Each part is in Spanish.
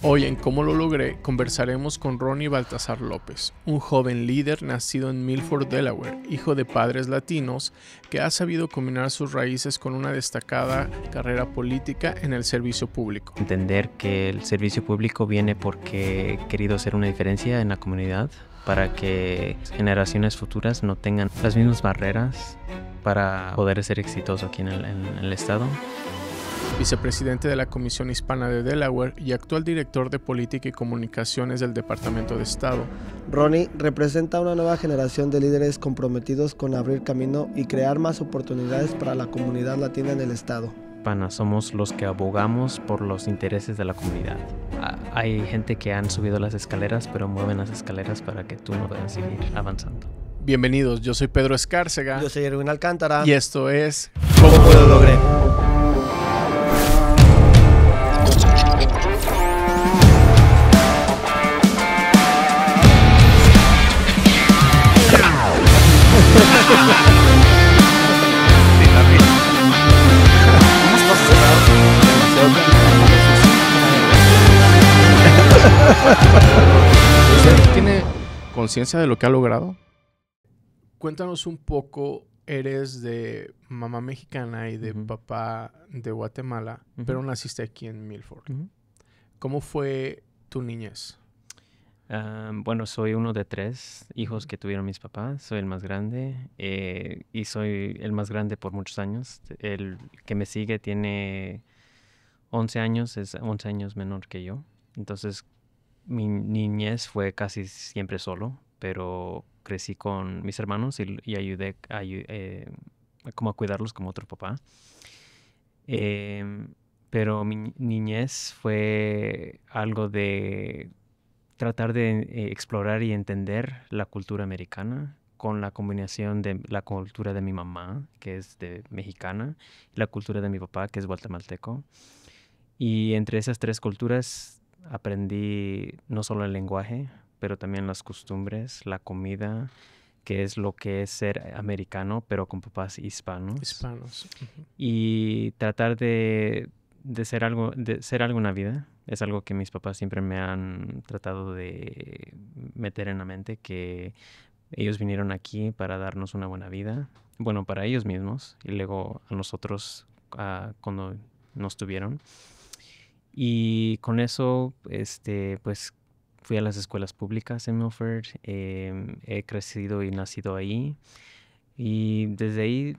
Hoy en Cómo lo logré conversaremos con Ronnie Baltasar López, un joven líder nacido en Milford, Delaware, hijo de padres latinos que ha sabido combinar sus raíces con una destacada carrera política en el servicio público. Entender que el servicio público viene porque he querido hacer una diferencia en la comunidad para que generaciones futuras no tengan las mismas barreras para poder ser exitoso aquí en el estado. Vicepresidente de la Comisión Hispana de Delaware y actual director de Política y Comunicaciones del Departamento de Estado. Ronnie representa una nueva generación de líderes comprometidos con abrir camino y crear más oportunidades para la comunidad latina en el estado. Somos los que abogamos por los intereses de la comunidad. Hay gente que han subido las escaleras, pero mueven las escaleras para que tú no puedas seguir avanzando. Bienvenidos, yo soy Pedro Escárcega. Yo soy Erwin Alcántara. Y esto es ¿Cómo lo logré? ¿Usted tiene conciencia de lo que ha logrado? Cuéntanos un poco. Eres de mamá mexicana y de papá de Guatemala, pero naciste aquí en Milford. ¿Cómo fue tu niñez? Bueno, soy uno de 3 hijos que tuvieron mis papás. Soy el más grande y soy el más grande por muchos años. El que me sigue tiene 11 años, es 11 años menor que yo. Entonces, mi niñez fue casi siempre solo, pero crecí con mis hermanos y ayudé como a cuidarlos como otro papá. Pero mi niñez fue algo de tratar de explorar y entender la cultura americana con la combinación de la cultura de mi mamá, que es mexicana, y la cultura de mi papá, que es guatemalteco. Y entre esas 3 culturas aprendí no solo el lenguaje, pero también las costumbres, la comida, que es lo que es ser americano, pero con papás hispanos. Y tratar de ser algo en la vida. Es algo que mis papás siempre me han tratado de meter en la mente, que ellos vinieron aquí para darnos una buena vida. Bueno, para ellos mismos y luego a nosotros cuando nos tuvieron. Y con eso, pues fui a las escuelas públicas en Milford. He crecido y nacido ahí. Y desde ahí,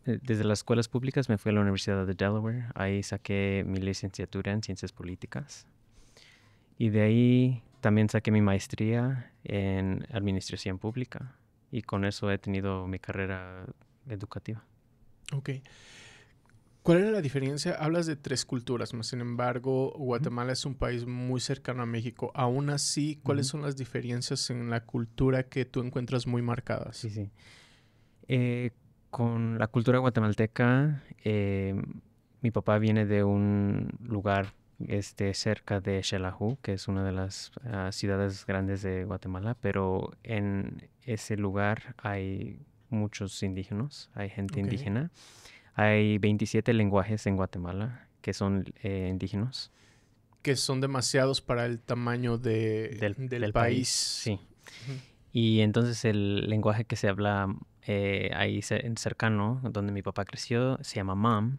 desde las escuelas públicas, me fui a la Universidad de Delaware. Ahí saqué mi licenciatura en Ciencias Políticas. Y de ahí también saqué mi maestría en Administración Pública. Y con eso he tenido mi carrera educativa. Ok. ¿Cuál era la diferencia? Hablas de 3 culturas, mas sin embargo, Guatemala es un país muy cercano a México. Aún así, ¿cuáles son las diferencias en la cultura que tú encuentras muy marcadas? Sí. Con la cultura guatemalteca, mi papá viene de un lugar cerca de Xelajú, que es una de las ciudades grandes de Guatemala, pero en ese lugar hay muchos indígenas, hay gente indígena. Hay 27 lenguajes en Guatemala que son indígenas. Que son demasiados para el tamaño del país. Sí. Y entonces el lenguaje que se habla ahí cercano, donde mi papá creció, se llama Mam.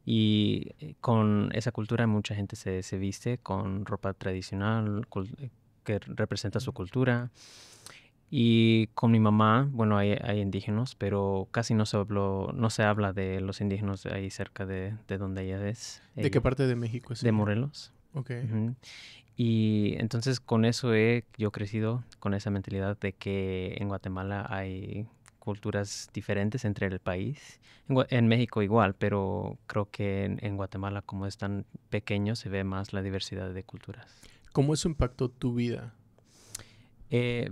Y con esa cultura mucha gente se viste con ropa tradicional que representa su cultura. Y con mi mamá, bueno, hay indígenas, pero casi no se habla de los indígenas ahí cerca de donde ella es. ¿De qué parte de México es? De Morelos. Ok. Y entonces con eso yo crecido con esa mentalidad de que en Guatemala hay culturas diferentes entre el país. En México igual, pero creo que en Guatemala, como es tan pequeño, se ve más la diversidad de culturas. ¿Cómo eso impactó tu vida? He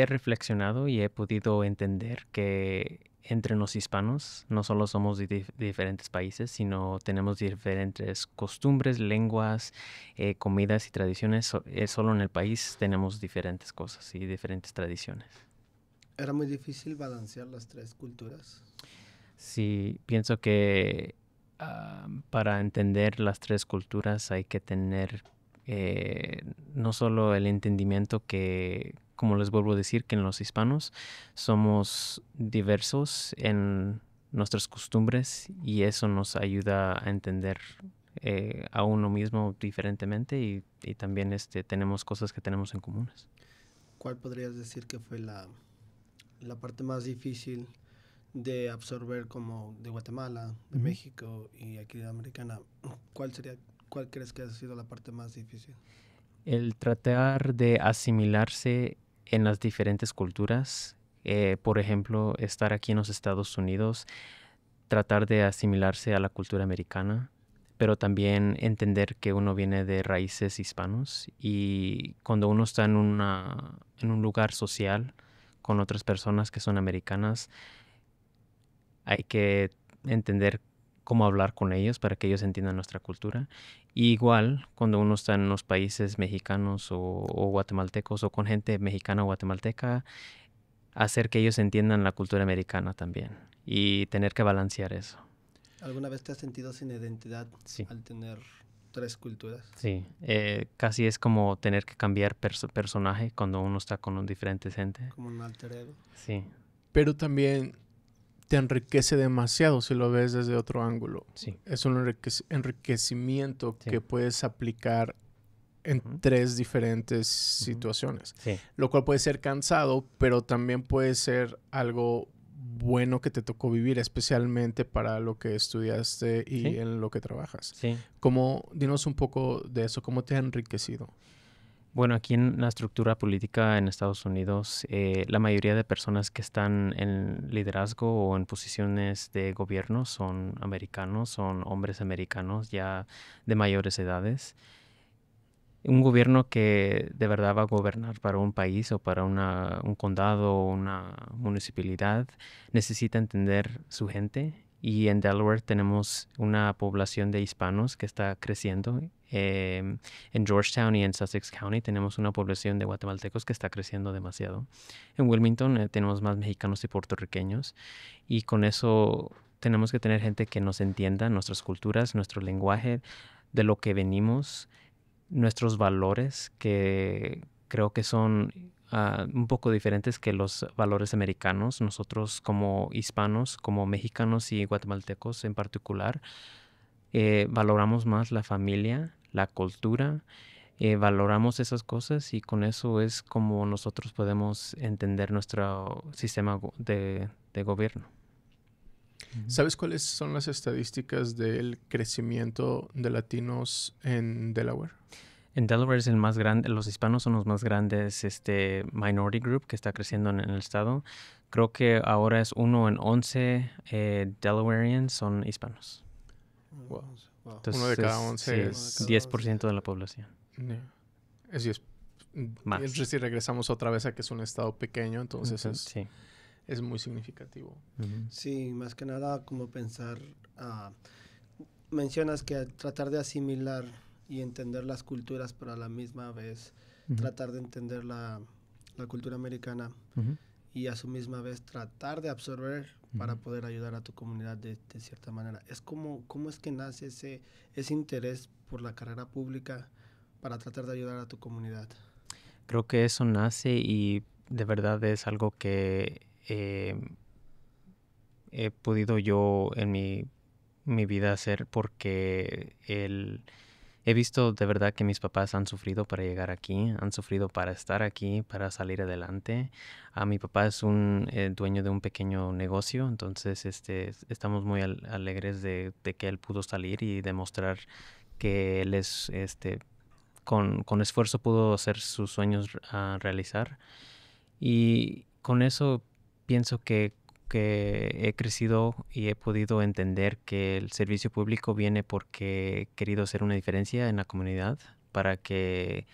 reflexionado y he podido entender que entre los hispanos no solo somos de diferentes países, sino tenemos diferentes costumbres, lenguas, comidas y tradiciones. Solo en el país tenemos diferentes cosas y diferentes tradiciones. ¿Era muy difícil balancear las 3 culturas? Sí, pienso que para entender las tres culturas hay que tener no solo el entendimiento que, como les vuelvo a decir, que en los hispanos somos diversos en nuestras costumbres y eso nos ayuda a entender a uno mismo diferentemente y también tenemos cosas que tenemos en comunes. ¿Cuál podrías decir que fue la parte más difícil de absorber como de Guatemala, de México y aquí de Americana? ¿Cuál crees que ha sido la parte más difícil? El tratar de asimilarse en las diferentes culturas, por ejemplo, estar aquí en los Estados Unidos, tratar de asimilarse a la cultura americana, pero también entender que uno viene de raíces hispanos y cuando uno está en un lugar social con otras personas que son americanas, hay que entender cómo hablar con ellos para que ellos entiendan nuestra cultura. Y igual, cuando uno está en los países mexicanos o guatemaltecos o con gente mexicana o guatemalteca, hacer que ellos entiendan la cultura americana también y tener que balancear eso. ¿Alguna vez te has sentido sin identidad al tener tres culturas? Sí, casi es como tener que cambiar personaje cuando uno está con un diferente gente. Como un alter ego. Sí. Pero también te enriquece demasiado si lo ves desde otro ángulo. Sí. Es un enriquecimiento que puedes aplicar en tres diferentes situaciones. Sí. Lo cual puede ser cansado, pero también puede ser algo bueno que te tocó vivir, especialmente para lo que estudiaste y en lo que trabajas. Sí. Dinos un poco de eso, ¿cómo te ha enriquecido? Bueno, aquí en la estructura política en Estados Unidos, la mayoría de personas que están en liderazgo o en posiciones de gobierno son americanos, son hombres americanos ya de mayores edades. Un gobierno que de verdad va a gobernar para un país o para un condado o una municipalidad necesita entender su gente. Y en Delaware tenemos una población de hispanos que está creciendo. En Georgetown y en Sussex County tenemos una población de guatemaltecos que está creciendo demasiado. En Wilmington tenemos más mexicanos y puertorriqueños. Y con eso tenemos que tener gente que nos entienda nuestras culturas, nuestro lenguaje, de lo que venimos, nuestros valores, que creo que son un poco diferentes que los valores americanos. Nosotros como hispanos, como mexicanos y guatemaltecos en particular, valoramos más la familia, la cultura, valoramos esas cosas y con eso es como nosotros podemos entender nuestro sistema de gobierno. ¿Sabes cuáles son las estadísticas del crecimiento de latinos en Delaware? En Delaware es el más grande, los hispanos son los más grandes minority group que está creciendo en el estado. Creo que ahora es 1 en 11 Delawareans son hispanos. Wow. Entonces, 1 de cada 11 es 10% de la población. Es 10. Más. Si regresamos otra vez a que es un estado pequeño, entonces es muy significativo. Sí, más que nada como pensar, mencionas que tratar de asimilar y entender las culturas, pero a la misma vez tratar de entender la cultura americana y a su misma vez tratar de absorber para poder ayudar a tu comunidad de cierta manera. Es ¿cómo es que nace ese interés por la carrera pública para tratar de ayudar a tu comunidad? Creo que eso nace y de verdad es algo que he podido yo en mi vida hacer porque he visto de verdad que mis papás han sufrido para llegar aquí, han sufrido para estar aquí, para salir adelante. Mi papá es un dueño de un pequeño negocio, entonces estamos muy alegres de que él pudo salir y demostrar que él es con esfuerzo pudo hacer sus sueños realizar. Y con eso pienso que he crecido y he podido entender que el servicio público viene porque he querido hacer una diferencia en la comunidad para que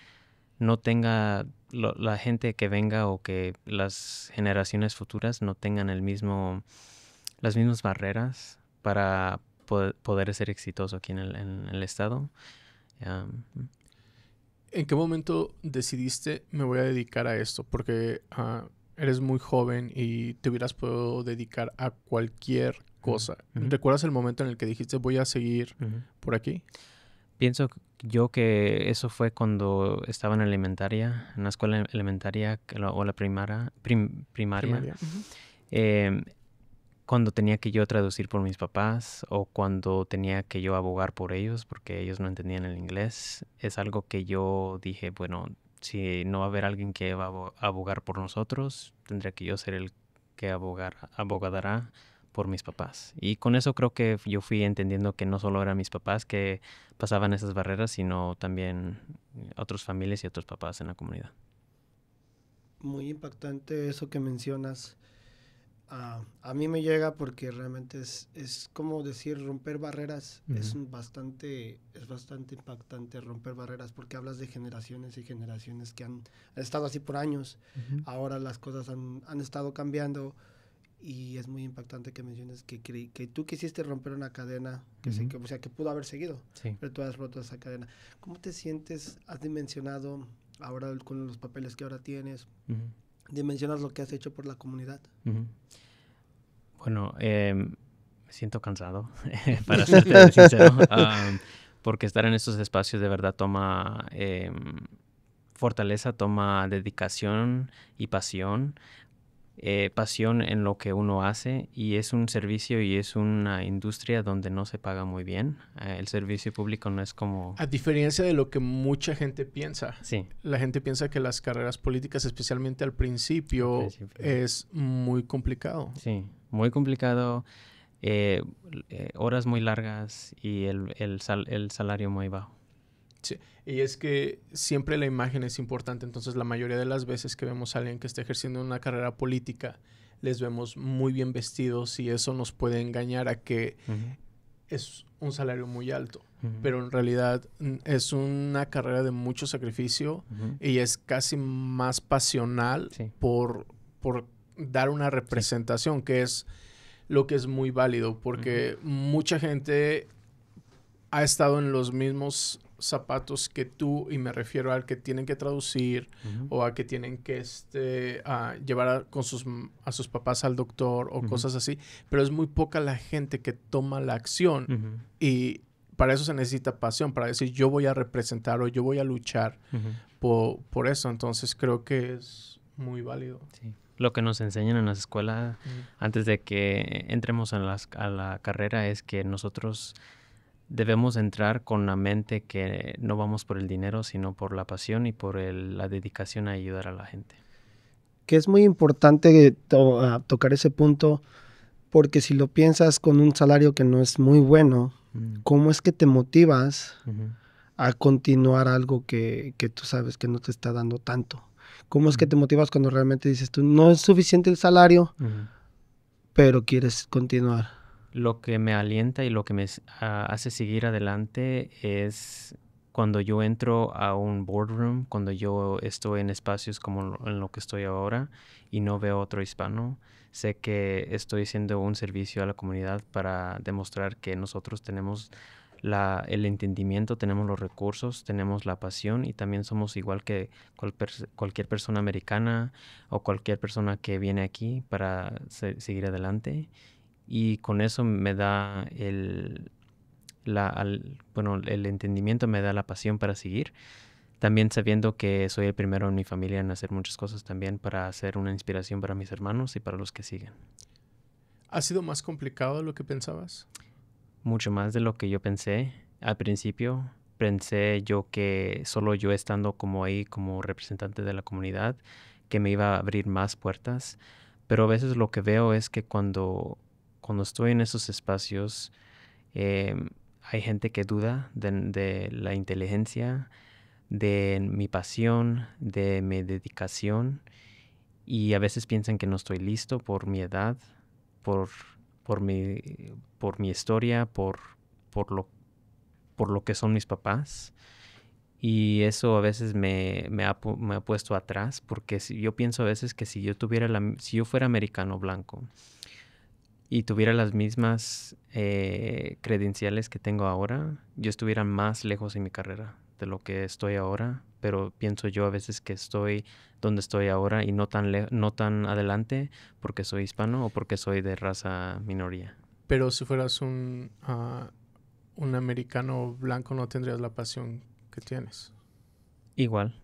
no tenga la gente que venga o que las generaciones futuras no tengan las mismas barreras para poder ser exitoso aquí en el estado. ¿En qué momento decidiste me voy a dedicar a esto? Porque eres muy joven y te hubieras podido dedicar a cualquier cosa. ¿Recuerdas el momento en el que dijiste voy a seguir por aquí? Pienso yo que eso fue cuando estaba en elementaria, en la escuela elementaria o la primaria. Cuando tenía que yo traducir por mis papás o cuando tenía que yo abogar por ellos porque ellos no entendían el inglés, es algo que yo dije, bueno, si no va a haber alguien que va a abogar por nosotros, tendría que yo ser el que abogará por mis papás. Y con eso creo que yo fui entendiendo que no solo eran mis papás que pasaban esas barreras, sino también otras familias y otros papás en la comunidad. Muy impactante eso que mencionas. A mí me llega porque realmente es como decir romper barreras. Es bastante impactante romper barreras porque hablas de generaciones y generaciones que han estado así por años. Ahora las cosas han estado cambiando y es muy impactante que menciones que tú quisiste romper una cadena o sea, que pudo haber seguido, pero tú has roto esa cadena. ¿Cómo te sientes? ¿Has dimensionado ahora con los papeles que ahora tienes? ¿Dimensionas lo que has hecho por la comunidad? Bueno, me siento cansado, para serte sincero, porque estar en estos espacios de verdad toma fortaleza, toma dedicación y pasión. Pasión en lo que uno hace y es un servicio y es una industria donde no se paga muy bien. El servicio público no es como... A diferencia de lo que mucha gente piensa. Sí. La gente piensa que las carreras políticas, especialmente al principio, es muy complicado. Sí, muy complicado, horas muy largas y el salario muy bajo. Sí, y es que siempre la imagen es importante, entonces la mayoría de las veces que vemos a alguien que está ejerciendo una carrera política, les vemos muy bien vestidos y eso nos puede engañar a que es un salario muy alto, pero en realidad es una carrera de mucho sacrificio y es casi más pasional por dar una representación, que es lo que es muy válido, porque mucha gente ha estado en los mismos zapatos que tú, y me refiero al que tienen que traducir o a que tienen que llevar a sus papás al doctor o cosas así, pero es muy poca la gente que toma la acción y para eso se necesita pasión, para decir yo voy a representar o yo voy a luchar por eso, entonces creo que es muy válido. Sí. Lo que nos enseñan en las escuelas antes de que entremos a la carrera es que nosotros debemos entrar con la mente que no vamos por el dinero, sino por la pasión y por la dedicación a ayudar a la gente. Que es muy importante tocar ese punto, porque si lo piensas con un salario que no es muy bueno, ¿cómo es que te motivas a continuar algo que tú sabes que no te está dando tanto? ¿Cómo es que te motivas cuando realmente dices tú, no es suficiente el salario, pero quieres continuar? Lo que me alienta y lo que me hace seguir adelante es cuando yo entro a un boardroom, cuando yo estoy en espacios como en lo que estoy ahora y no veo otro hispano, sé que estoy haciendo un servicio a la comunidad para demostrar que nosotros tenemos el entendimiento, tenemos los recursos, tenemos la pasión y también somos igual que cualquier persona americana o cualquier persona que viene aquí para seguir adelante. Y con eso me da el entendimiento, me da la pasión para seguir. También sabiendo que soy el primero en mi familia en hacer muchas cosas también para ser una inspiración para mis hermanos y para los que siguen. ¿Ha sido más complicado de lo que pensabas? Mucho más de lo que yo pensé. Al principio pensé yo que solo yo estando como ahí como representante de la comunidad que me iba a abrir más puertas. Pero a veces lo que veo es que cuando estoy en esos espacios, hay gente que duda de la inteligencia, de mi pasión, de mi dedicación, y a veces piensan que no estoy listo por mi edad, por mi historia, por lo que son mis papás. Y eso a veces me ha puesto atrás, porque yo pienso a veces que si yo fuera americano blanco, y tuviera las mismas credenciales que tengo ahora, yo estuviera más lejos en mi carrera de lo que estoy ahora, pero pienso yo a veces que estoy donde estoy ahora y no tan adelante porque soy hispano o porque soy de raza minoría. Pero si fueras un americano blanco no tendrías la pasión que tienes. Igual,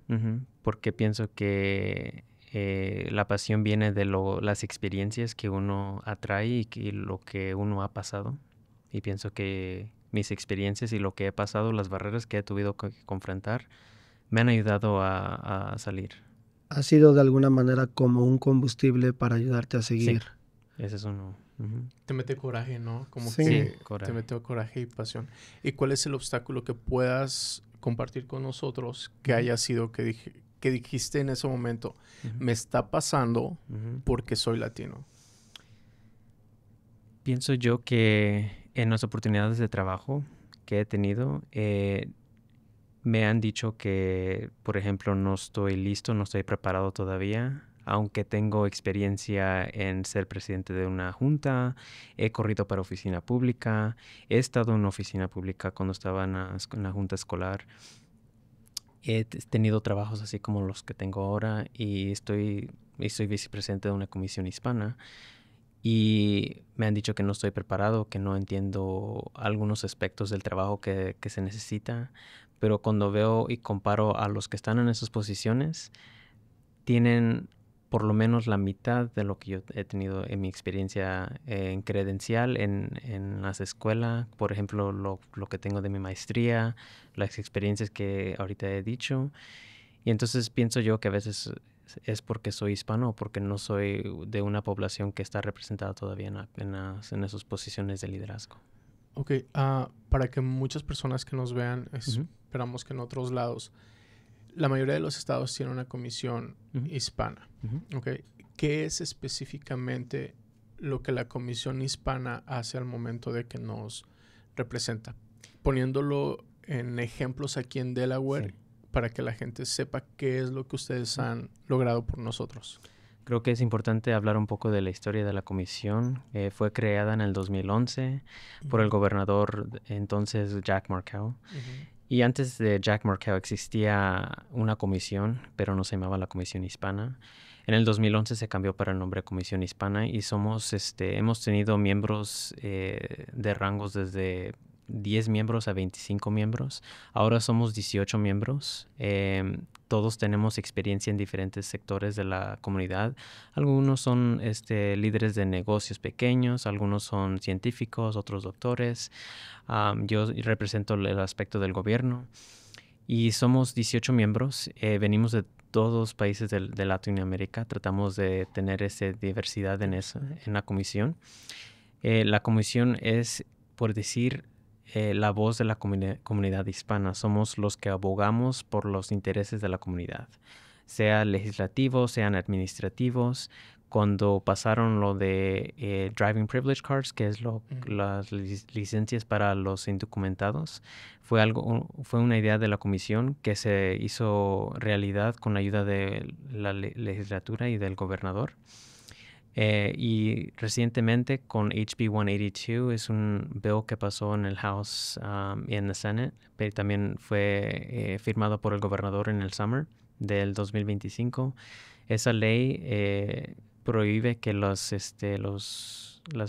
porque pienso que la pasión viene de las experiencias que uno atrae y lo que uno ha pasado. Y pienso que mis experiencias y lo que he pasado, las barreras que he tenido que confrontar, me han ayudado a salir. ¿Ha sido de alguna manera como un combustible para ayudarte a seguir? Sí, ese es uno. Te mete coraje, ¿no? Como Sí. que Coraje. te mete coraje y pasión. ¿Y cuál es el obstáculo que puedas compartir con nosotros que haya sido que dijiste en ese momento, me está pasando porque soy latino? Pienso yo que en las oportunidades de trabajo que he tenido, me han dicho que, por ejemplo, no estoy listo, no estoy preparado todavía, aunque tengo experiencia en ser presidente de una junta, he corrido para oficina pública, he estado en una oficina pública cuando estaba en la junta escolar. He tenido trabajos así como los que tengo ahora y soy vicepresidente de una comisión hispana. Y me han dicho que no estoy preparado, que no entiendo algunos aspectos del trabajo que se necesita. Pero cuando veo y comparo a los que están en esas posiciones, tienen por lo menos la mitad de lo que yo he tenido en mi experiencia en credencial, en las escuelas. Por ejemplo, lo que tengo de mi maestría, las experiencias que ahorita he dicho. Y entonces pienso yo que a veces es porque soy hispano o porque no soy de una población que está representada todavía en esas posiciones de liderazgo. Ok, para que muchas personas que nos vean, esperamos que en otros lados, la mayoría de los estados tienen una comisión hispana. Okay. ¿Qué es específicamente lo que la comisión hispana hace al momento de que nos representa? Poniéndolo en ejemplos aquí en Delaware, para que la gente sepa qué es lo que ustedes han logrado por nosotros. Creo que es importante hablar un poco de la historia de la comisión. Fue creada en el 2011 por el gobernador entonces Jack Markell. Y antes de Jack Markell existía una comisión, pero no se llamaba la Comisión Hispana. En el 2011 se cambió para el nombre Comisión Hispana y hemos tenido miembros de rangos desde 10 miembros a 25 miembros. Ahora somos 18 miembros. Todos tenemos experiencia en diferentes sectores de la comunidad. Algunos son líderes de negocios pequeños, algunos son científicos, otros doctores. Yo represento el aspecto del gobierno y somos 18 miembros. Venimos de todos los países de Latinoamérica. Tratamos de tener esa diversidad en la comisión. La comisión es, por decir, la voz de la comunidad hispana. Somos los que abogamos por los intereses de la comunidad, sean legislativos, sean administrativos. Cuando pasaron lo de Driving Privilege Cards, que es las licencias para los indocumentados, fue una idea de la comisión que se hizo realidad con la ayuda de la legislatura y del gobernador. Y recientemente con HB 182 es un bill que pasó en el House y en el Senate, pero también fue firmado por el gobernador en el summer del 2025. Esa ley prohíbe que las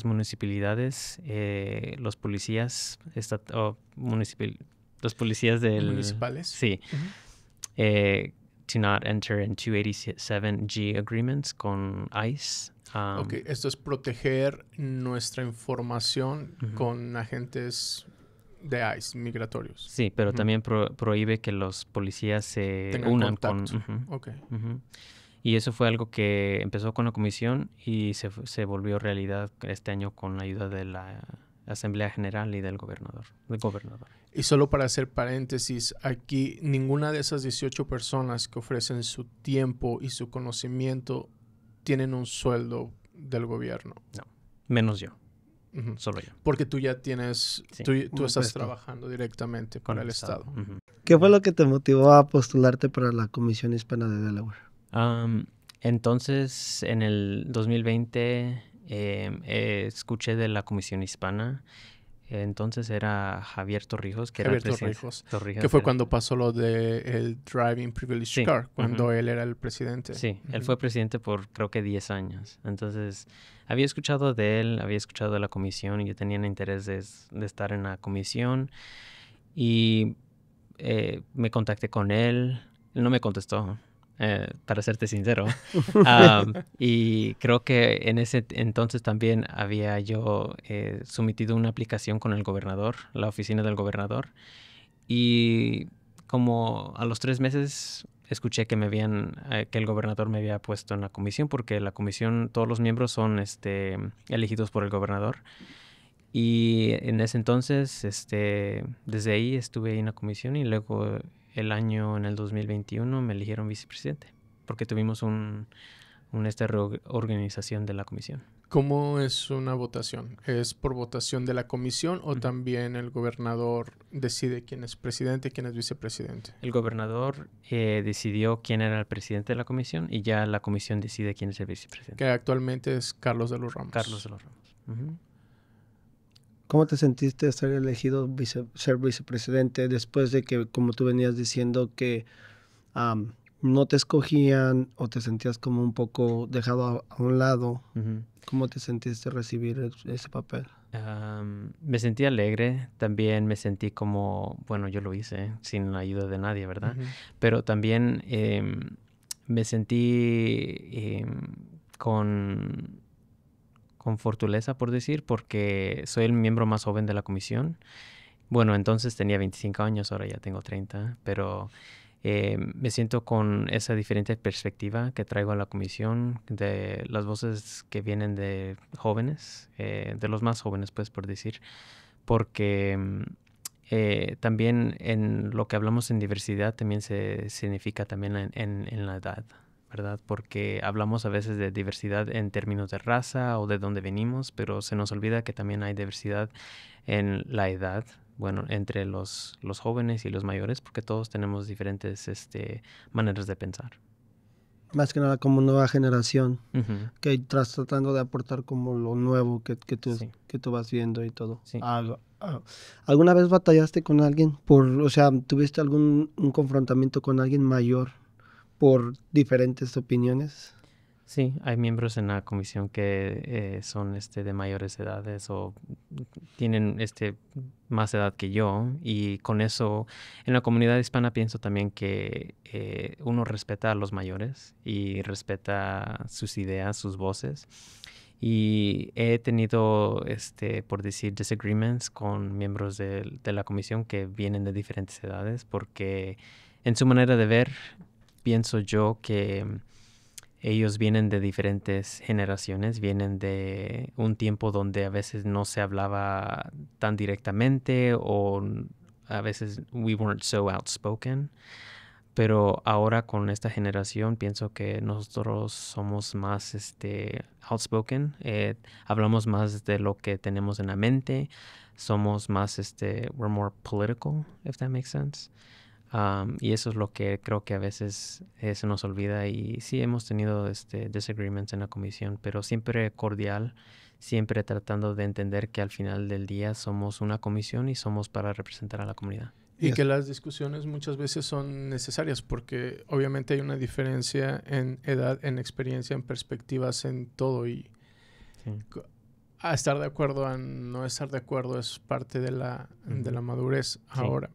municipalidades, los policías los policías municipales, sí, to not enter in 287G agreements con ICE. Ok, esto es proteger nuestra información con agentes de ICE, migratorios. Sí, pero también prohíbe que los policías se tengan unan contacto. Y eso fue algo que empezó con la comisión y se volvió realidad este año con la ayuda de la Asamblea General y del gobernador. Y solo para hacer paréntesis, aquí ninguna de esas 18 personas que ofrecen su tiempo y su conocimiento tienen un sueldo del gobierno. No, menos yo. Solo yo. Porque tú ya tienes, tú estás trabajando directamente con el Estado. ¿Qué fue lo que te motivó a postularte para la Comisión Hispana de Delaware? Entonces, en el 2020 escuché de la Comisión Hispana. entonces era Javier Torrijos, que era el presidente. Que fue cuando pasó lo del Driving Privilege Car, cuando él era el presidente. Sí, él fue presidente por creo que 10 años. Entonces, había escuchado de él, había escuchado de la comisión y yo tenía interés de estar en la comisión. Y me contacté con él. Él no me contestó. Para serte sincero. Y creo que en ese entonces también había yo sometido una aplicación con el gobernador, la oficina del gobernador. Y como a los 3 meses escuché que que el gobernador me había puesto en la comisión, porque la comisión, todos los miembros son elegidos por el gobernador. Y en ese entonces, desde ahí estuve ahí en la comisión y luego en el 2021 me eligieron vicepresidente porque tuvimos una reorganización de la comisión. ¿Cómo es una votación? ¿Es por votación de la comisión o también el gobernador decide quién es presidente y quién es vicepresidente? El gobernador decidió quién era el presidente de la comisión y ya la comisión decide quién es el vicepresidente. Que actualmente es Carlos de los Ramos. Carlos de los Ramos. ¿Cómo te sentiste ser elegido ser vicepresidente después de que, como tú venías diciendo, que no te escogían o te sentías como un poco dejado a un lado? ¿Cómo te sentiste recibir ese papel? Me sentí alegre, también me sentí como, bueno, yo lo hice sin la ayuda de nadie, ¿verdad? Pero también me sentí con fortaleza, por decir, porque soy el miembro más joven de la comisión. Bueno, entonces tenía 25 años, ahora ya tengo 30, pero me siento con esa diferente perspectiva que traigo a la comisión, de las voces que vienen de jóvenes, de los más jóvenes, pues, por decir, porque también en lo que hablamos en diversidad también se significa también en la edad, ¿verdad? Porque hablamos a veces de diversidad en términos de raza o de dónde venimos, pero se nos olvida que también hay diversidad en la edad, bueno, entre los jóvenes y los mayores, porque todos tenemos diferentes maneras de pensar. Más que nada como nueva generación, que estás tratando de aportar como lo nuevo que tú vas viendo y todo. Sí. ¿Alguna vez batallaste con alguien? ¿Tuviste un confrontamiento con alguien mayor por diferentes opiniones? Sí, hay miembros en la comisión que son de mayores edades o tienen más edad que yo, y con eso en la comunidad hispana pienso también que uno respeta a los mayores y respeta sus ideas, sus voces. Y he tenido, por decir, disagreements con miembros de la comisión que vienen de diferentes edades, porque en su manera de ver pienso yo que ellos vienen de diferentes generaciones, vienen de un tiempo donde a veces no se hablaba tan directamente o a veces we weren't so outspoken. Pero ahora con esta generación pienso que nosotros somos más outspoken, hablamos más de lo que tenemos en la mente, somos más, we're more political, if that makes sense. Y eso es lo que creo que a veces se nos olvida, y sí hemos tenido disagreements en la comisión, pero siempre cordial, siempre tratando de entender que al final del día somos una comisión y somos para representar a la comunidad. Y que las discusiones muchas veces son necesarias porque obviamente hay una diferencia en edad, en experiencia, en perspectivas, en todo, y a estar de acuerdo, a no estar de acuerdo es parte de la madurez. Ahora,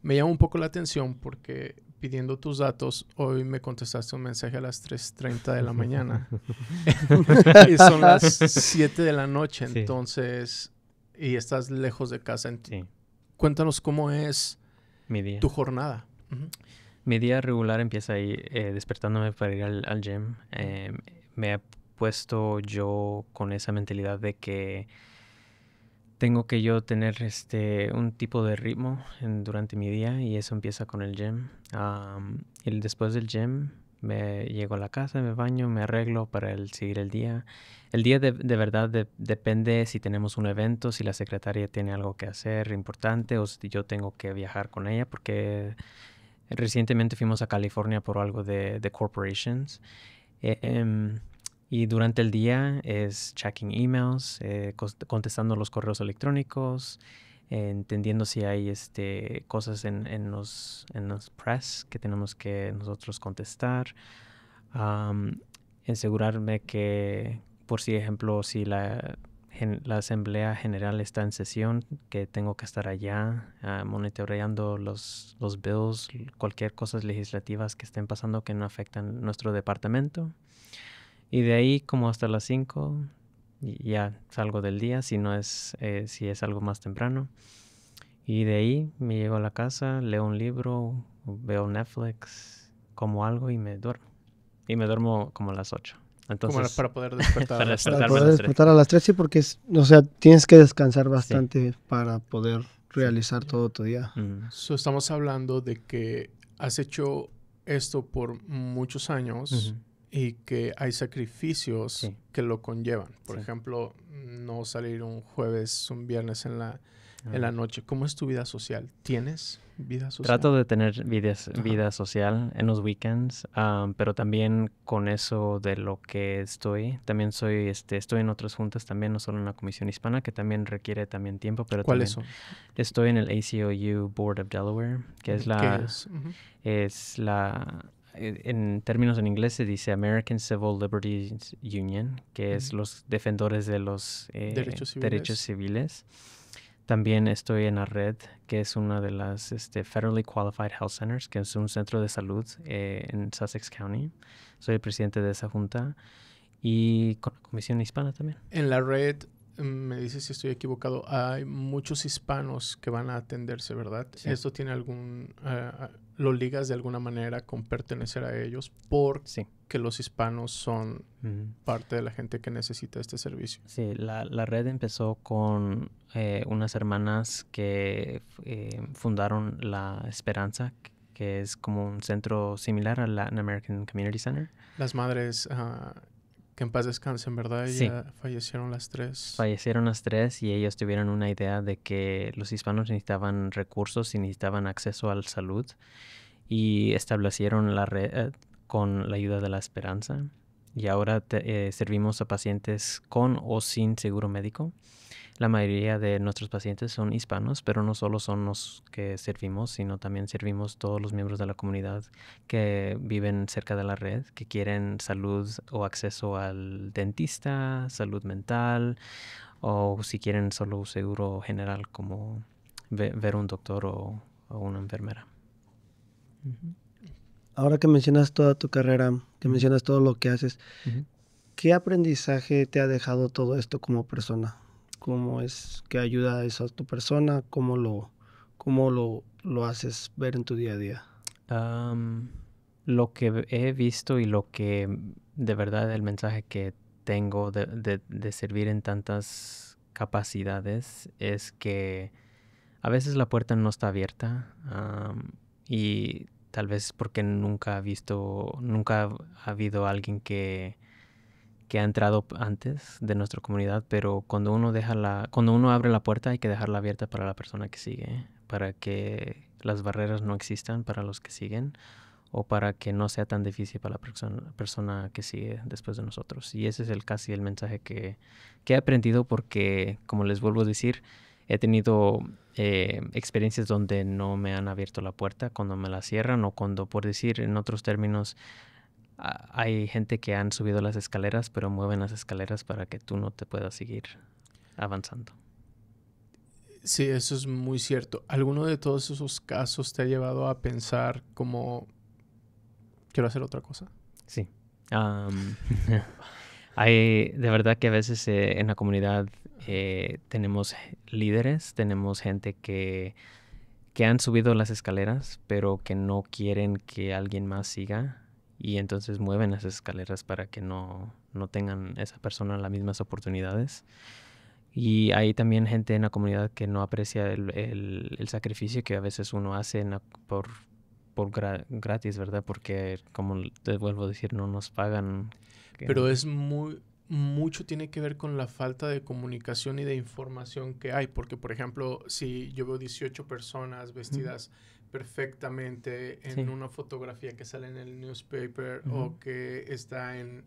me llama un poco la atención porque pidiendo tus datos, hoy me contestaste un mensaje a las 3:30 de la mañana. Y son las 7 de la noche, entonces, y estás lejos de casa. Cuéntanos cómo es mi día. Tu jornada. Mi día regular empieza ahí despertándome para ir al gym. Me he puesto yo con esa mentalidad de que tengo que yo tener un tipo de ritmo durante mi día, y eso empieza con el gym. Y después del gym me llego a la casa, me baño, me arreglo para seguir el día. El día de verdad depende si tenemos un evento, si la secretaria tiene algo que hacer importante o si yo tengo que viajar con ella, porque recientemente fuimos a California por algo de corporations. Y durante el día es checking emails, contestando los correos electrónicos, entendiendo si hay cosas en los press que tenemos que nosotros contestar. Asegurarme que, por ejemplo, si la Asamblea General está en sesión, que tengo que estar allá monitoreando los bills, cualquier cosas legislativas que estén pasando que no afectan nuestro departamento. Y de ahí como hasta las 5 ya salgo del día, si es algo más temprano. Y de ahí me llego a la casa, leo un libro, veo Netflix, como algo y me duermo. Y me duermo como a las 8. Entonces, como para poder despertar para poder despertar a las 3, sí, porque tienes que descansar bastante para poder realizar todo tu día. Estamos hablando de que has hecho esto por muchos años y que hay sacrificios que lo conllevan. Por ejemplo, no salir un jueves, un viernes en la noche. ¿Cómo es tu vida social? ¿Tienes vida social? Trato de tener vida social en los weekends, pero también con eso de lo que estoy. También estoy en otras juntas también, no solo en la Comisión Hispana, que también requiere también tiempo. Pero ¿cuáles son? Estoy en el ACLU Board of Delaware, que es en términos en inglés se dice American Civil Liberties Union, que es los defensores de los derechos civiles. También estoy en la red, que es una de las Federally Qualified Health Centers, que es un centro de salud en Sussex County. Soy el presidente de esa junta y con la Comisión Hispana también. En la red, me dices si estoy equivocado, hay muchos hispanos que van a atenderse, ¿verdad? Sí. ¿Esto tiene lo ligas de alguna manera con pertenecer a ellos porque los hispanos son parte de la gente que necesita este servicio? Sí, la red empezó con unas hermanas que fundaron La Esperanza, que es como un centro similar al Latin American Community Center. Las madres que en paz descansen, ¿verdad? Sí. Ya fallecieron las 3. Fallecieron las 3 y ellos tuvieron una idea de que los hispanos necesitaban recursos y necesitaban acceso a la salud y establecieron la red con la ayuda de La Esperanza. Y ahora servimos a pacientes con o sin seguro médico. La mayoría de nuestros pacientes son hispanos, pero no solo son los que servimos, sino también servimos todos los miembros de la comunidad que viven cerca de la red, que quieren salud o acceso al dentista, salud mental, o si quieren solo seguro general como ver un doctor o una enfermera. Ahora que mencionas toda tu carrera, que mencionas todo lo que haces, ¿qué aprendizaje te ha dejado todo esto como persona? ¿Cómo es que ayuda eso a tu persona? ¿Cómo lo haces ver en tu día a día? Lo que he visto y lo que de verdad el mensaje que tengo de servir en tantas capacidades es que a veces la puerta no está abierta y tal vez porque nunca ha habido alguien que ha entrado antes de nuestra comunidad, pero cuando uno abre la puerta hay que dejarla abierta para la persona que sigue, para que las barreras no existan para los que siguen o para que no sea tan difícil para la persona que sigue después de nosotros. Y ese es casi el mensaje que he aprendido porque, como les vuelvo a decir, he tenido experiencias donde no me han abierto la puerta, cuando me la cierran o cuando, por decir en otros términos, hay gente que han subido las escaleras, pero mueven las escaleras para que tú no te puedas seguir avanzando. Sí, eso es muy cierto. ¿Alguno de todos esos casos te ha llevado a pensar como quiero hacer otra cosa? Sí. Hay de verdad que a veces en la comunidad tenemos líderes, tenemos gente que han subido las escaleras, pero que no quieren que alguien más siga. Y entonces mueven las escaleras para que no tengan esa persona las mismas oportunidades. Y hay también gente en la comunidad que no aprecia el sacrificio que a veces uno hace por gratis, ¿verdad? Porque, como te vuelvo a decir, no nos pagan. Pero es mucho tiene que ver con la falta de comunicación y de información que hay. Porque, por ejemplo, si yo veo 18 personas vestidas perfectamente en una fotografía que sale en el newspaper o que está en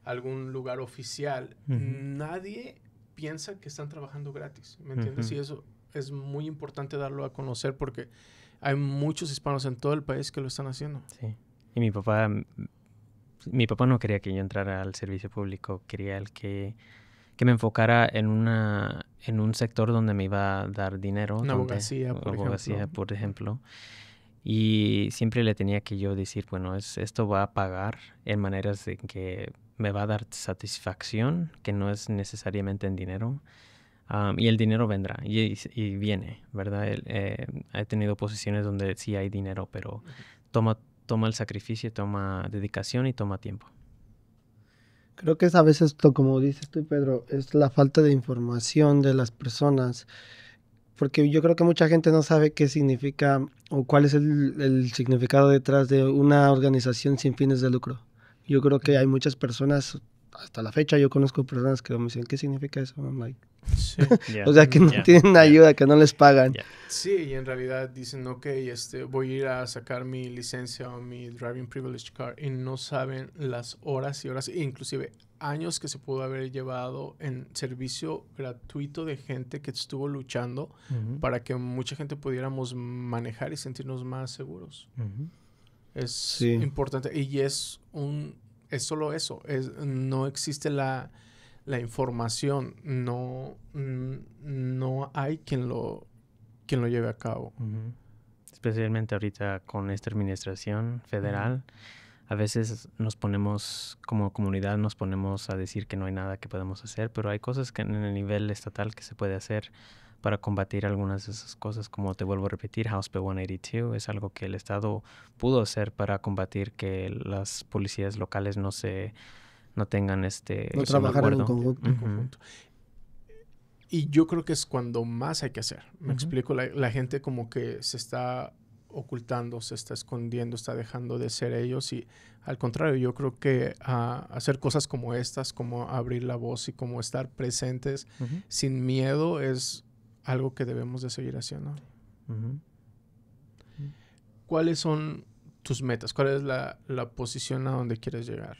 algún lugar oficial, nadie piensa que están trabajando gratis, ¿me entiendes? Y eso es muy importante darlo a conocer porque hay muchos hispanos en todo el país que lo están haciendo. Sí. Y mi papá no quería que yo entrara al servicio público, quería que me enfocara en un sector donde me iba a dar dinero. Una abogacía, por ejemplo. Y siempre le tenía que yo decir, bueno, esto va a pagar en maneras de que me va a dar satisfacción, que no es necesariamente en dinero. Y el dinero vendrá y viene, ¿verdad? He tenido posiciones donde sí hay dinero, pero toma el sacrificio, toma dedicación y toma tiempo. Creo que es a veces, como dices tú, Pedro, es la falta de información de las personas, porque yo creo que mucha gente no sabe qué significa o cuál es el significado detrás de una organización sin fines de lucro. Yo creo que hay muchas personas, hasta la fecha yo conozco personas que me dicen, ¿qué significa eso? I'm like, sí. O sea, que no tienen ayuda, que no les pagan. Sí, y en realidad dicen, ok, voy a ir a sacar mi licencia o mi driving privilege card y no saben las horas y horas, inclusive años que se pudo haber llevado en servicio gratuito de gente que estuvo luchando para que mucha gente pudiéramos manejar y sentirnos más seguros. Es importante y es solo eso, no existe la información, no hay quien lo lleve a cabo. Especialmente ahorita con esta administración federal, a veces como comunidad nos ponemos a decir que no hay nada que podemos hacer, pero hay cosas que en el nivel estatal que se puede hacer para combatir algunas de esas cosas, como te vuelvo a repetir, House Bill 182 es algo que el Estado pudo hacer para combatir que las policías locales no tengan no trabajar en conjunto. Y yo creo que es cuando más hay que hacer. Me explico, la gente como que se está ocultando, se está escondiendo, está dejando de ser ellos y al contrario, yo creo que hacer cosas como estas, como abrir la voz y como estar presentes sin miedo es algo que debemos de seguir haciendo. ¿Cuáles son tus metas? ¿Cuál es la posición a donde quieres llegar?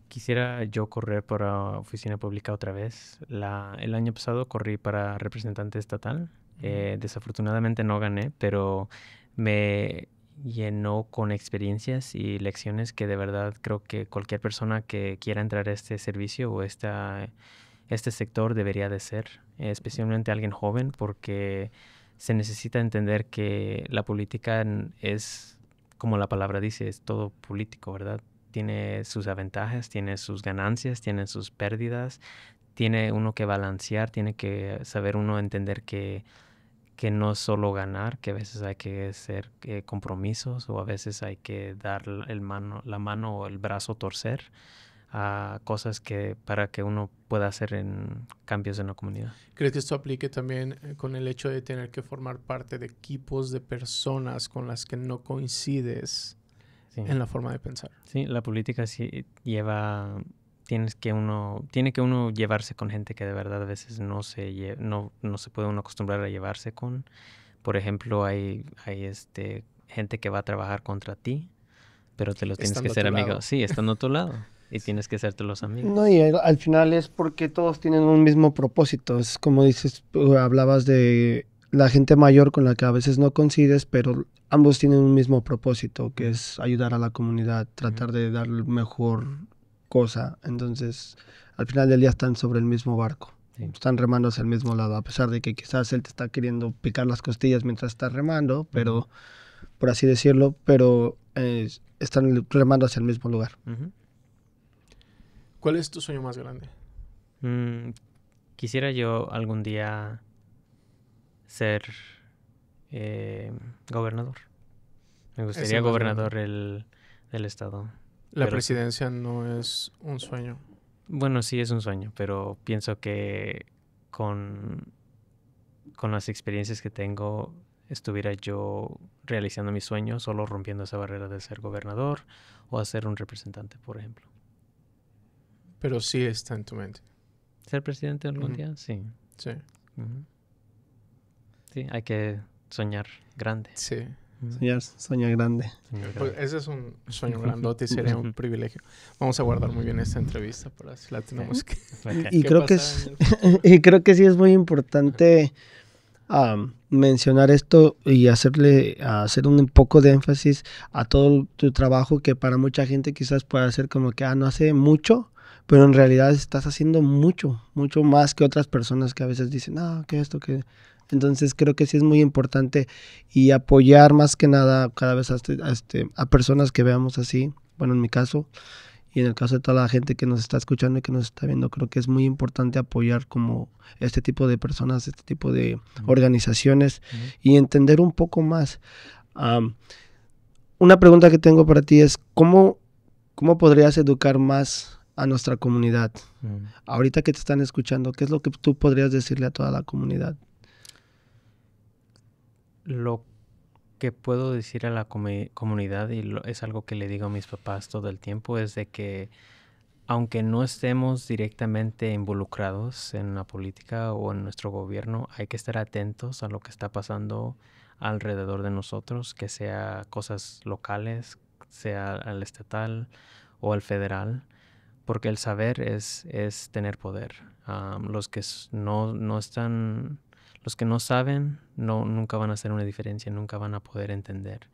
Quisiera yo correr para oficina pública otra vez. El año pasado corrí para representante estatal. Desafortunadamente no gané, pero me llenó con experiencias y lecciones que de verdad creo que cualquier persona que quiera entrar a este servicio o este sector debería de ser, especialmente alguien joven, porque se necesita entender que la política es, como la palabra dice, es todo político, ¿verdad? Tiene sus ventajas, tiene sus ganancias, tiene sus pérdidas, tiene uno que balancear, tiene que saber uno entender que no es solo ganar, que a veces hay que hacer compromisos o a veces hay que dar la mano o el brazo torcer a cosas para que uno pueda hacer en cambios en la comunidad. ¿Crees que esto aplique también con el hecho de tener que formar parte de equipos de personas con las que no coincides en la forma de pensar? Sí, la política sí tiene que uno llevarse con gente que de verdad a veces no se puede uno acostumbrar a llevarse con. Por ejemplo, hay gente que va a trabajar contra ti, pero te los tienes que ser amigo. Sí, estando a tu lado. Y tienes que hacerte los amigos. No, y al final es porque todos tienen un mismo propósito. Es como dices, hablabas de la gente mayor con la que a veces no coincides, pero ambos tienen un mismo propósito, que es ayudar a la comunidad, tratar de dar mejor cosa. Entonces, al final del día están sobre el mismo barco. Sí. Están remando hacia el mismo lado, a pesar de que quizás él te está queriendo picar las costillas mientras estás remando, pero por así decirlo, pero están remando hacia el mismo lugar. ¿Cuál es tu sueño más grande? Quisiera yo algún día ser gobernador. Me gustaría gobernador del estado. La presidencia no es un sueño. Bueno, sí es un sueño, pero pienso que con las experiencias que tengo estuviera yo realizando mi sueño, solo rompiendo esa barrera de ser gobernador o a ser un representante, por ejemplo. Pero sí está en tu mente. ¿Ser presidente algún día? Sí. Sí. Sí, hay que soñar grande. Sí. Soñar grande. Pues ese es un sueño grandote y sería un privilegio. Vamos a guardar muy bien esta entrevista para si la tenemos que... Y creo que y creo que sí es muy importante mencionar esto y hacer un poco de énfasis a todo tu trabajo, que para mucha gente quizás pueda ser como que no hace mucho, pero en realidad estás haciendo mucho más que otras personas que a veces dicen, que esto, que... Entonces creo que sí es muy importante y apoyar más que nada cada vez a personas que veamos así, bueno, en mi caso, y en el caso de toda la gente que nos está escuchando y que nos está viendo, creo que es muy importante apoyar como este tipo de personas, este tipo de organizaciones y entender un poco más. Una pregunta que tengo para ti es, ¿cómo podrías educar más a nuestra comunidad? Ahorita que te están escuchando, ¿qué es lo que tú podrías decirle a toda la comunidad? Lo que puedo decir a la comunidad, y es algo que le digo a mis papás todo el tiempo, es de que aunque no estemos directamente involucrados en la política o en nuestro gobierno, hay que estar atentos a lo que está pasando alrededor de nosotros, que sea cosas locales, sea al estatal o al federal, porque el saber es tener poder. Los que no saben, nunca van a hacer una diferencia, nunca van a poder entender.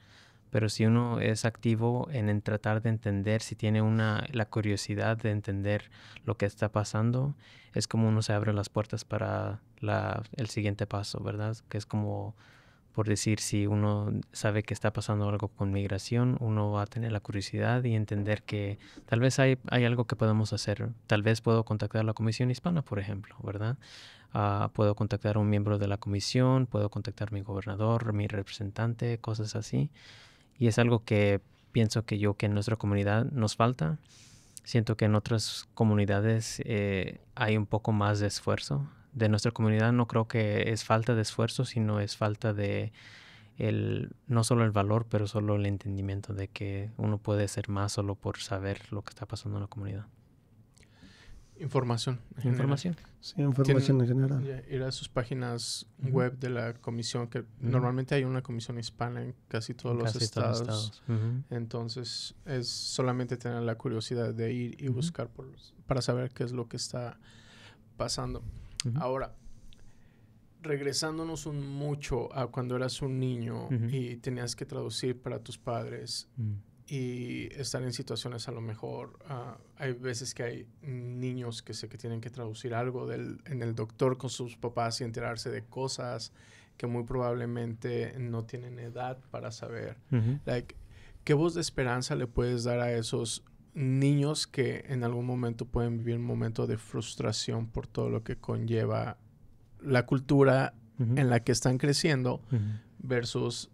Pero si uno es activo en tratar de entender, si tiene la curiosidad de entender lo que está pasando, es como uno se abre las puertas para el siguiente paso, ¿verdad? Que es como, por decir, si uno sabe que está pasando algo con migración, uno va a tener la curiosidad y entender que tal vez hay algo que podemos hacer. Tal vez puedo contactar a la Comisión Hispana, por ejemplo, ¿verdad? Puedo contactar a un miembro de la comisión, puedo contactar a mi gobernador, mi representante, cosas así. Y es algo que pienso que en nuestra comunidad nos falta. Siento que en otras comunidades hay un poco más de esfuerzo. De nuestra comunidad no creo que es falta de esfuerzo, sino es falta de no solo el valor, pero solo el entendimiento de que uno puede ser más solo por saber lo que está pasando en la comunidad. Información. Sí, información en general. Ir a sus páginas web de la comisión, que normalmente hay una comisión hispana en casi todos los estados. Entonces, es solamente tener la curiosidad de ir y buscar para saber qué es lo que está pasando. Ahora, regresándonos mucho a cuando eras un niño y tenías que traducir para tus padres y estar en situaciones a lo mejor, hay veces que hay niños que tienen que traducir algo en el doctor con sus papás y enterarse de cosas que muy probablemente no tienen edad para saber. ¿Qué voz de esperanza le puedes dar a esos niños que en algún momento pueden vivir un momento de frustración por todo lo que conlleva la cultura en la que están creciendo versus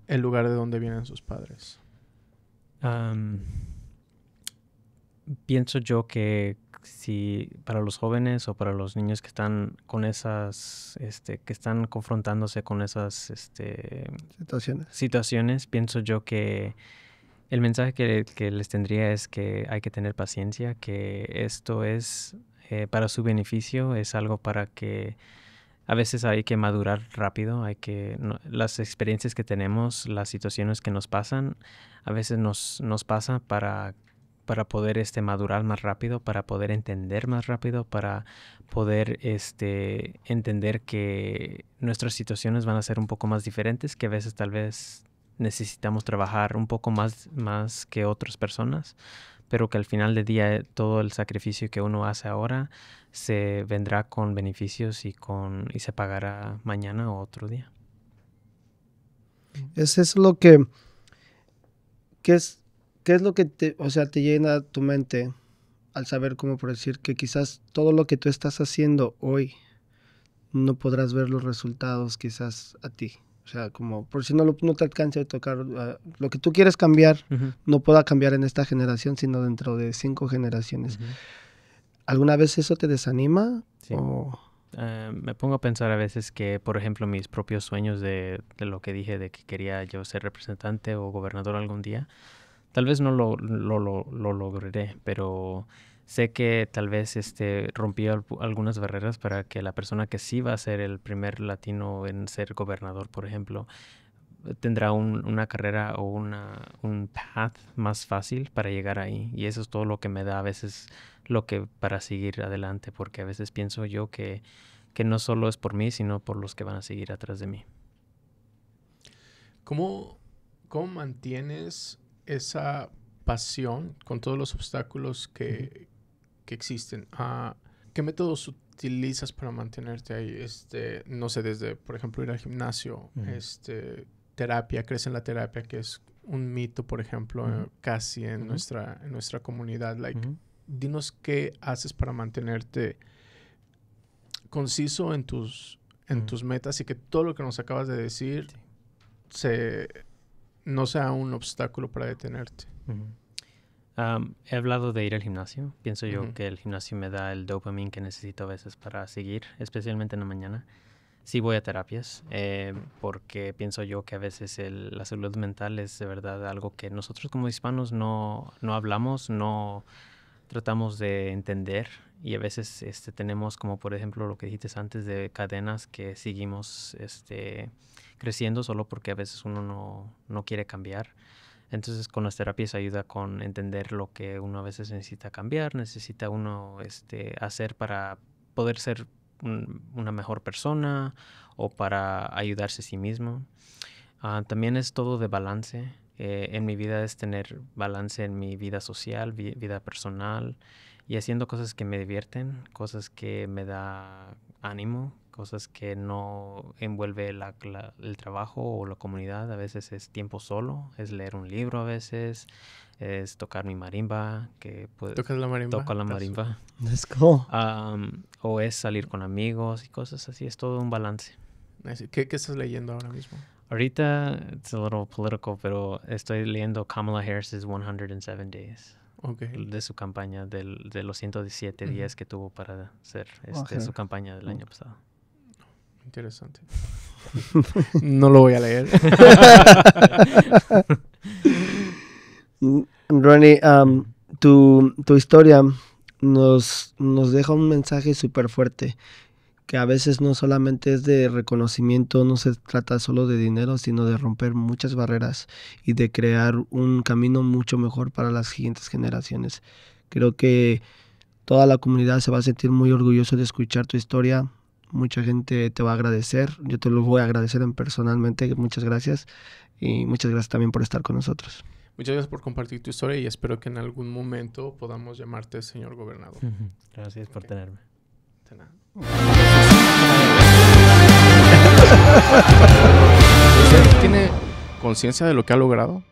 el lugar de donde vienen sus padres? Pienso yo que si para los jóvenes o para los niños que están con esas, que están confrontándose con esas situaciones, pienso yo que el mensaje que les tendría es que hay que tener paciencia, que esto es para su beneficio, es algo para que a veces hay que madurar rápido, las experiencias que tenemos, las situaciones que nos pasan, a veces nos pasa para poder madurar más rápido, para poder entender más rápido, para poder entender que nuestras situaciones van a ser un poco más diferentes, que a veces tal vez necesitamos trabajar un poco más que otras personas, pero que al final del día todo el sacrificio que uno hace ahora se vendrá con beneficios y se pagará mañana o otro día. Es lo que... ¿Qué es lo que te llena tu mente al saber, como por decir, que quizás todo lo que tú estás haciendo hoy no podrás ver los resultados quizás a ti? O sea, como por si no te alcance a tocar lo que tú quieres cambiar, no pueda cambiar en esta generación, sino dentro de 5 generaciones. ¿Alguna vez eso te desanima? Sí. Me pongo a pensar a veces que, por ejemplo, mis propios sueños de lo que dije, de que quería yo ser representante o gobernador algún día, tal vez no lo lograré, pero sé que tal vez rompí algunas barreras para que la persona que sí va a ser el primer latino en ser gobernador, por ejemplo, tendrá una carrera o un path más fácil para llegar ahí. Y eso es todo lo que me da a veces para seguir adelante, porque a veces pienso yo que no solo es por mí, sino por los que van a seguir atrás de mí. ¿Cómo mantienes esa pasión con todos los obstáculos que existen? ¿Qué métodos utilizas para mantenerte ahí? No sé, desde, por ejemplo, ir al gimnasio, terapia, crees en la terapia, que es un mito, por ejemplo, casi en nuestra comunidad. Dinos qué haces para mantenerte conciso en tus metas y que todo lo que nos acabas de decir no sea un obstáculo para detenerte. He hablado de ir al gimnasio. Pienso yo que el gimnasio me da el dopamine que necesito a veces para seguir, especialmente en la mañana. Sí voy a terapias porque pienso yo que a veces la salud mental es de verdad algo que nosotros como hispanos no hablamos, no tratamos de entender, y a veces tenemos, como por ejemplo lo que dijiste antes, de cadenas que seguimos creciendo solo porque a veces uno no quiere cambiar. Entonces con las terapias ayuda con entender lo que uno a veces necesita cambiar, necesita uno hacer para poder ser una mejor persona o para ayudarse a sí mismo. También es todo de balance. En mi vida es tener balance en mi vida social, vida personal, y haciendo cosas que me divierten, cosas que me da ánimo, cosas que no envuelve el trabajo o la comunidad. A veces es tiempo solo, es leer un libro a veces, es tocar mi marimba. ¿Tocas la marimba? Toco la marimba. Let's go. O es salir con amigos y cosas así. Es todo un balance. ¿Qué estás leyendo ahora mismo? Ahorita, it's a little political, pero estoy leyendo Kamala Harris's 107 Days. Okay. De su campaña, de los 117 días que tuvo para hacer su campaña del año pasado. Interesante. No lo voy a leer. Ronnie, tu historia nos deja un mensaje súper fuerte, que a veces no solamente es de reconocimiento, no se trata solo de dinero, sino de romper muchas barreras y de crear un camino mucho mejor para las siguientes generaciones. Creo que toda la comunidad se va a sentir muy orgulloso de escuchar tu historia. Mucha gente te va a agradecer. Yo te lo voy a agradecer personalmente. Muchas gracias. Y muchas gracias también por estar con nosotros. Muchas gracias por compartir tu historia y espero que en algún momento podamos llamarte señor gobernador. Gracias por tenerme. De nada. ¿Usted tiene conciencia de lo que ha logrado?